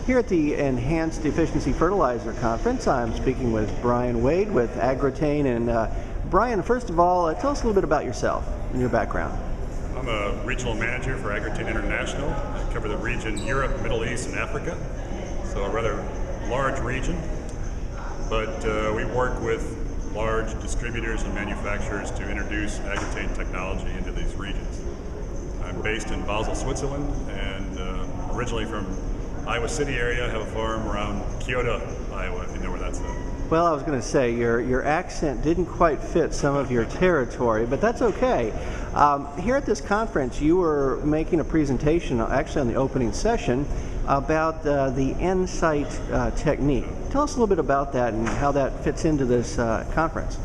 Here at the Enhanced Efficiency Fertilizer Conference, I'm speaking with Brian Wade with AGROTAIN. And Brian, first of all, tell us a little bit about yourself and your background. I'm a regional manager for AGROTAIN International. I cover the region Europe, Middle East, and Africa, so a rather large region. But we work with large distributors and manufacturers to introduce AGROTAIN technology into these regions. I'm based in Basel, Switzerland, and originally from Iowa City area. I have a farm around Kyoto, Iowa, if you know where that's at. Well, I was going to say, your accent didn't quite fit some of your territory, but that's okay. Here at this conference, you were making a presentation, actually on the opening session, about the Insight technique. Tell us a little bit about that and how that fits into this conference.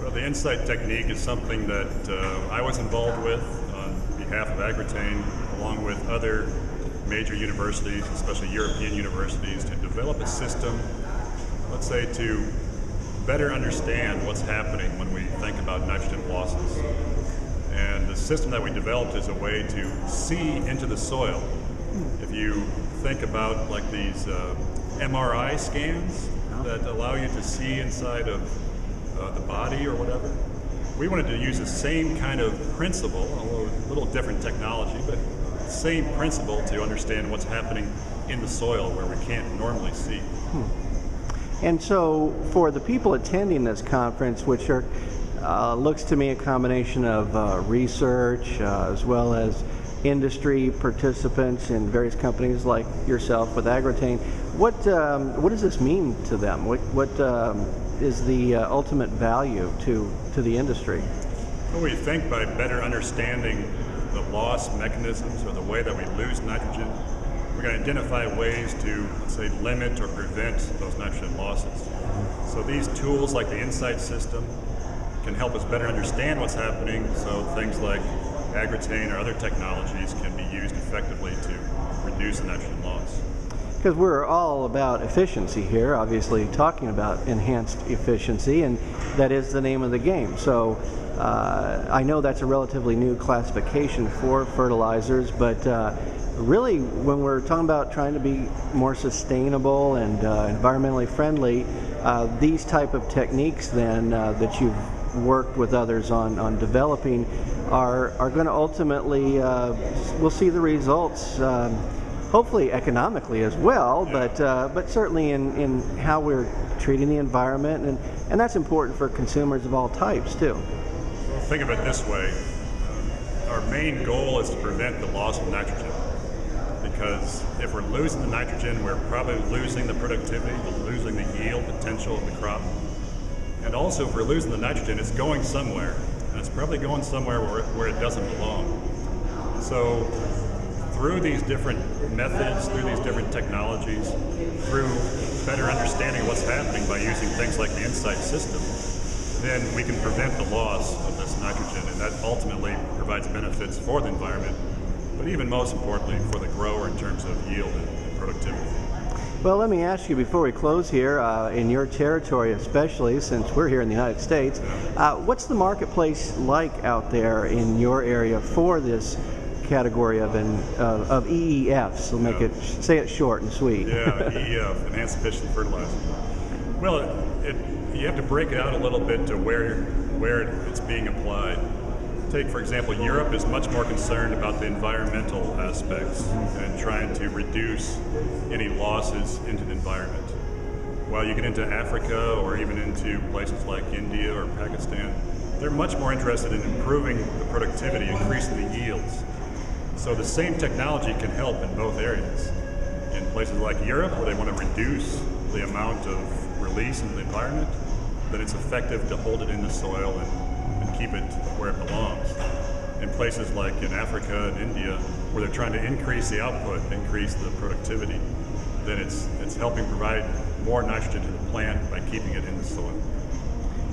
Well, the Insight technique is something that I was involved with on behalf of AGROTAIN, along with other major universities, especially European universities, to develop a system, let's say, to better understand what's happening when we think about nitrogen losses. And the system that we developed is a way to see into the soil. If you think about like these MRI scans that allow you to see inside of the body or whatever, we wanted to use the same kind of principle, although a little different technology, but same principle to understand what's happening in the soil where we can't normally see. And so for the people attending this conference, which are looks to me a combination of research as well as industry participants in various companies like yourself with AGROTAIN, what does this mean to them? What is the ultimate value to the industry? Well, we think by better understanding the loss mechanisms or the way that we lose nitrogen, we're going to identify ways to, let's say, limit or prevent those nitrogen losses. So these tools like the Insight system can help us better understand what's happening, so things like AGROTAIN or other technologies can be used effectively to reduce the nitrogen loss. Because we're all about efficiency here, obviously talking about enhanced efficiency, and that is the name of the game. So I know that's a relatively new classification for fertilizers, but really when we're talking about trying to be more sustainable and environmentally friendly, these type of techniques then that you've worked with others on developing are going to ultimately, we'll see the results, hopefully economically as well, but certainly in how we're treating the environment, and that's important for consumers of all types too. Think of it this way, our main goal is to prevent the loss of nitrogen, because if we're losing the nitrogen, we're probably losing the productivity, losing the yield potential of the crop. And also, if we're losing the nitrogen, it's going somewhere, and it's probably going somewhere where it doesn't belong. So through these different methods, through these different technologies, through better understanding what's happening by using things like the Insight system, then we can prevent the loss of this nitrogen, and that ultimately provides benefits for the environment, but even most importantly for the grower in terms of yield and productivity. Well, let me ask you before we close here, in your territory especially, since we're here in the United States, what's the marketplace like out there in your area for this category of EEFs? So say it short and sweet. Yeah, EEF, Enhanced Efficient Fertilizer. Well, you have to break it out a little bit to where it's being applied. Take, for example, Europe is much more concerned about the environmental aspects and trying to reduce any losses into the environment. While you get into Africa or even into places like India or Pakistan, they're much more interested in improving the productivity, increasing the yields. So the same technology can help in both areas. In places like Europe, where they want to reduce the amount of release into the environment, then it's effective to hold it in the soil and keep it where it belongs. In places like in Africa and India, where they're trying to increase the output, increase the productivity, then it's helping provide more nitrogen to the plant by keeping it in the soil.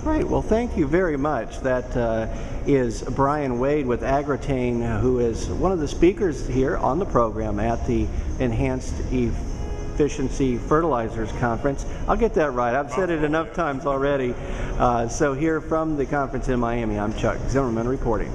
Great. Well, thank you very much. That is Brian Wade with AGROTAIN, who is one of the speakers here on the program at the Enhanced Efficiency Fertilizers Conference. I'll get that right. I've said it enough times already. So here from the conference in Miami, I'm Chuck Zimmerman reporting.